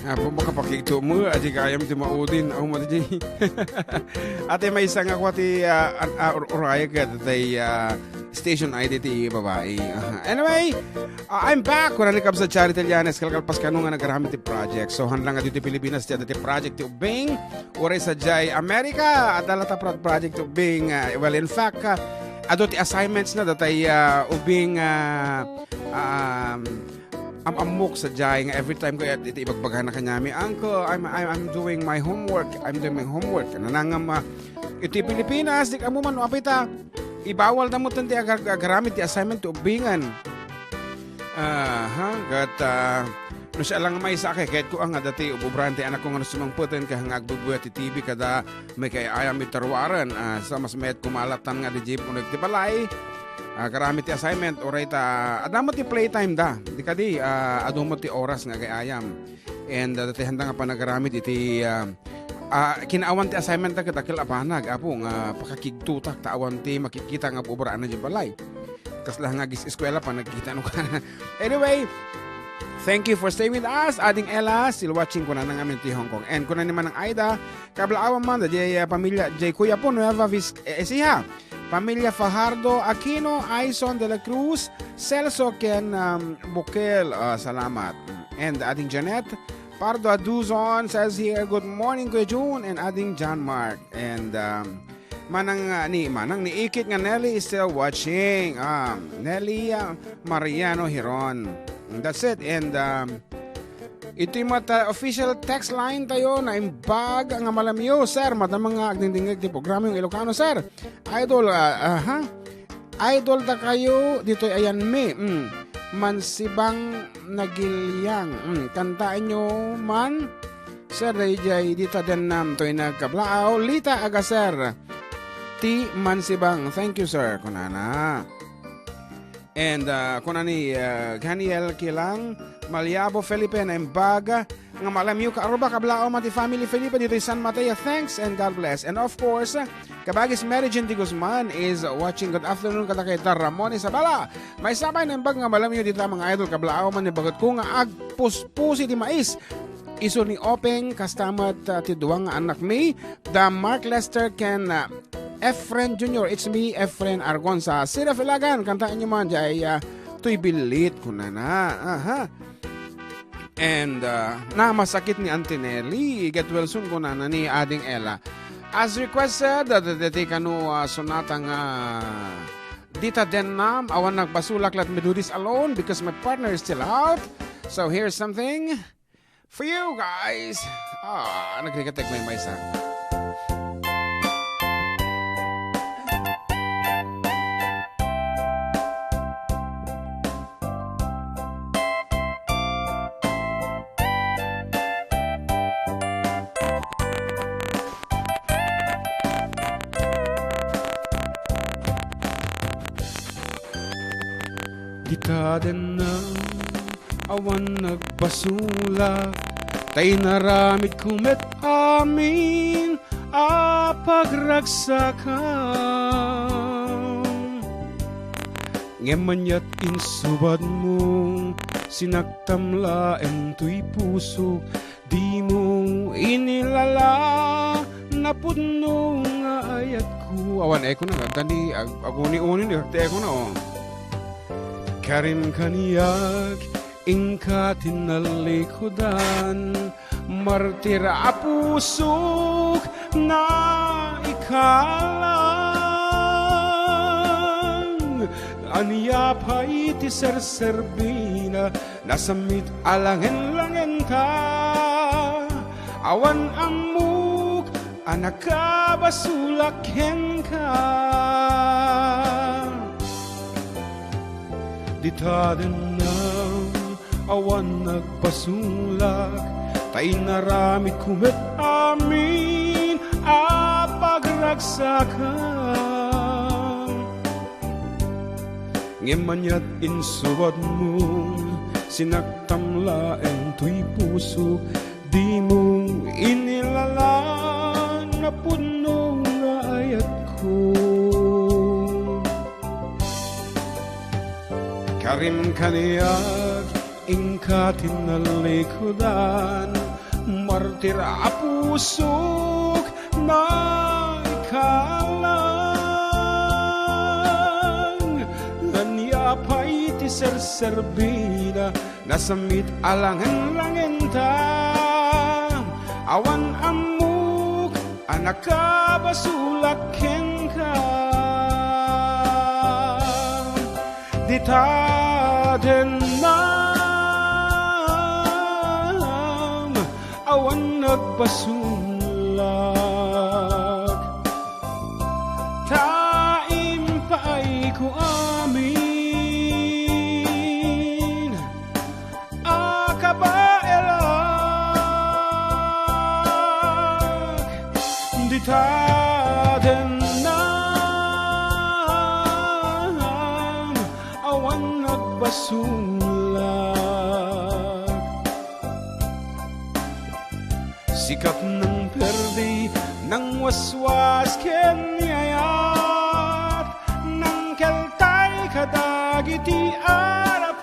Apo makapakito mo, adi kayam ti maudin, ang mati ate may isang ako ti uraya ka tay station ID ti babae. Anyway, I'm back. Kuna nikab sa Charity Lianes, kalkalpas kanong nga nagkaramit ti project. So hanlang nga dito Pilipinas ti adati project ti Ubing, uray sa Jai America, at dalata project ti Ubing. Well, in fact, ado ti assignments na datay Ubing amok sa Jai nga every time ko iti ibagbagahan na kanyami, Uncle, I'm doing my homework. I'm doing my homework. Nanangam iti Pilipinas, di ka mo man apita. Ibawal na mo tanti agaramit ti assignment ti ubingan. No siya lang may sa kahit ko ang dati ububrante anak ko nga sumangputin ka hang agbubuhat ti TV kada may kay ayam itarwaran sa mas met kumalatan nga di jeep unig ti balay. Karamit ti assignment oray ta adamo ti playtime da. Di kadi adamo ti oras nga kay ayam. And dati handa nga pa nagaramit iti kinaawan ti assignment na kitakil apanag apo nga pakakigtutak taawan ti makikita nga buburaan na di balay kasla nga gis eskwela pa nagkita no ka. Anyway, thank you for staying with us. Ading Ella still watching ko na ng amin ti Hong Kong and kuna naman ng Aida kablaawan man da pamilya jay kuya po Nueva Ecija, pamilya Fajardo Aquino, Aison de la Cruz, Celso Ken Bukel, salamat. And ading Janet Pardo Aduzon says here, good morning Kuya June, and adding John Mark. And manang ni Ikit nga Nelly is still watching. Nelly Mariano Hiron. That's it. And ito yung official text line tayo na imbag nga malamyo, sir. Madamang nga agdindingig di programa yung Ilocano, sir. Idol, idol ta kayo dito ayan me. Mansibang nagilyang. Kantaan nyo man. Sir, dayjay dita din to'y nagkablaaw. Lita aga, sir. Ti Mansibang. Thank you, sir. Kunana. And kunani Ganiel Kilang, Malyabo Felipe na imbaga. Nga malamyo ka aruba kablaaw mati family Felipe dito San Mateo. Thanks and God bless. And of course, kabagis Mary Jean Di Guzman is watching. Good afternoon kada kay Ramon Isabela. May sabay na imbag nga malamyo dito mga idol kablaaw man ni bagat ko nga agpuspusi di mais. Iso ni Openg kastamat ti duwang nga anak mi. The Mark Lester Ken Efren Jr. It's me, Efren Argon sa Sira Filagan. Kantaan nyo man jay tuy bilit ko na. And masakit ni Auntie Nelly. Get well soon ko na ni Ading Ella. As requested, dati kanu sonata nga dita denam awan nagbasulak lat medudis alone because my partner is still out. So here's something for you guys. Nagkikatek may maysa. Dita din na awan nagbasulak tay naramid kumet amin pagragsakan ngemanyat insubad mong sinagtamlaen tuy puso di mo inilala napudno nga ayat ko awan eko na tandi aguni-uni ni eko na Karim kaniyag ingka tinalikudan martira apusok na ikalang aniya pa iti serserbina nasamit alangen-langen ka awan amuk anak kabasulaken ka Dita din na awan nagpasulak tay naramid kumet amin pagragsakan ngemanyat insubad mo sinagtamlaen tuy puso di mo inilala na puno nga ayat ko Karim kaniyag ingka tinalikudan martir a pusok na ikalang nanyapay ti serserbina nasamit alangan-langan ta awan amuk anak kabasulaken ka ditaden nam awan nagbasulak taim paay ko amin akabaelak ditaden nam awan nagbasulak sikat ng perdi ng waswas kenyayat ng keltay kadagiti arapat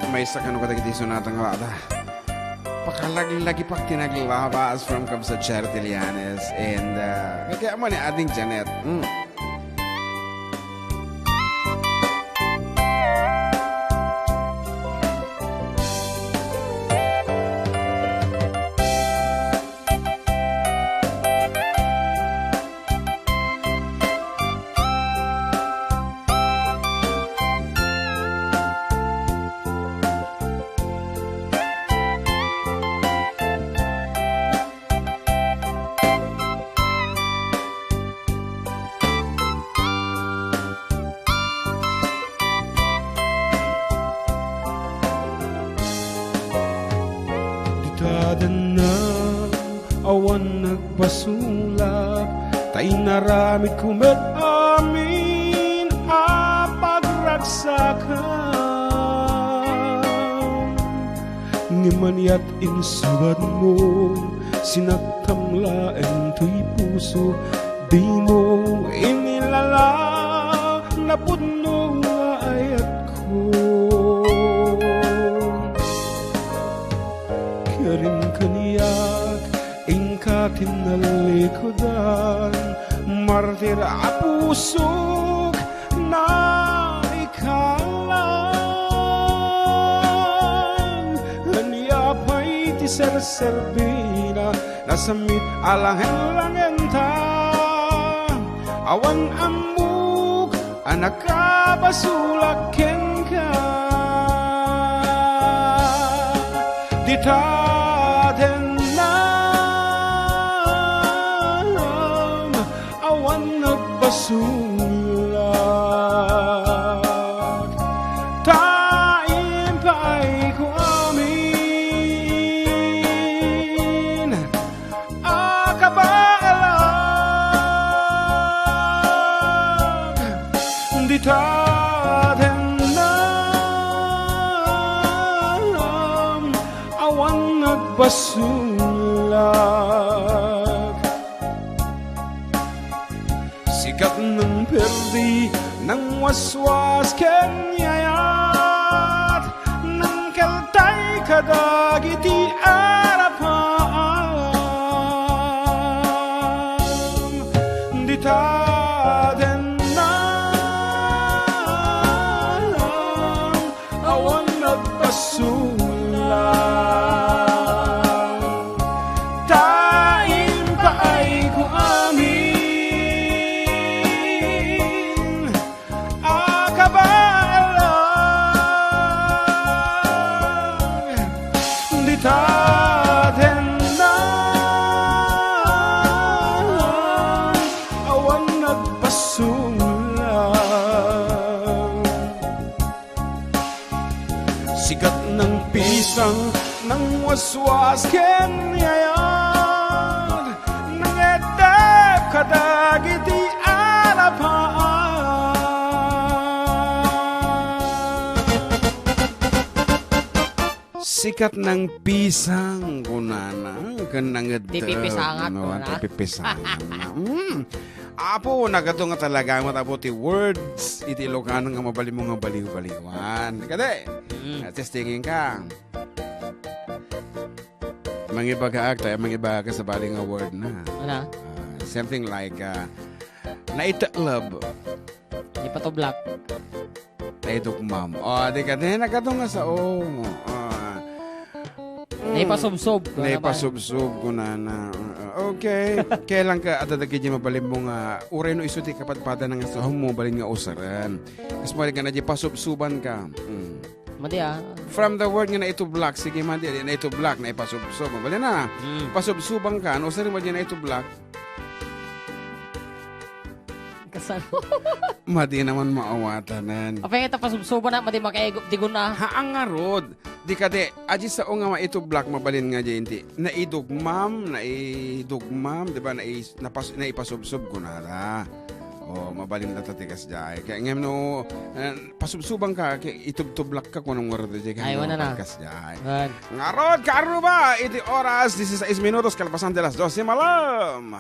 may isa ka no kadagiti sunatang wada pakalagi-lagi pak tinaglabas from Kabsa Chertilianes and kaya mo ni Ading Janet. Na awan nagbasulak tay naramid kumet amin apagragsakan ni maniat insugad mo sinagtamlaen tuy puso di mo inilala na pudno ayat ko karin kaniyak ingkatin na likodan martir a pusok na ikalang nanyapay ti serserbina nasamit alangan-langan ta awan amuk anak kabasulaken ka ditaden nam awan nagbasulak taim paay ko amin akabalag ditaden awan nagbasulak sikat ng perdi ng waswas kenyayat ng keltay kadagiti arapan ditaden nam awan nagbasulak ditaden nam awan nagbasulak sikat ng pisang ng waswas kenyayat ng edep kadagiti arapan sikat ng pisang kunana kanang Di pipisangat, no, kunana. di pipisangat na. Apo nagato nga talaga matabo ti words iti Ilocano nga mabali mo nga baliw-baliwan. Kade. Testingin ka. Mangiba ka tayo mangiba ka sa bali nga word na. Ano? Something like naitlab. Di pa to black. Naidugmam. Di ka din nagato nga sa Naipasubsob. Naipasubsob ko na. Okay. Kailan ka atadagi di mabalin mo nga uray no isuti kapadpada nga sa mo balin nga usaran. Kasi mo ka na di pasubsuban ka. Madi From the word nga na ito black, sige madi na ito black na ipasubsob. Balin na. Pasubsuban ka, no usarin mo di na ito black. Kasan. Madi naman maawatanan. Apay kita pasubsoban na madi makaigop digon na. Haang nga rod. Di ka de, aji sa o nga ma ito black mabalin nga di hindi. Naidugmam, di ba, naipasubsob ko na ra. Mabalin na tatikas dyan. Kaya ngayon no, pasubsubang ka, itub-tublak ka kung anong word dyan. Ay, wala na. Tatikas dyan. Good. Nga rod, karo ba? Iti oras, 16 minutos, kalapasan de las 12 malam.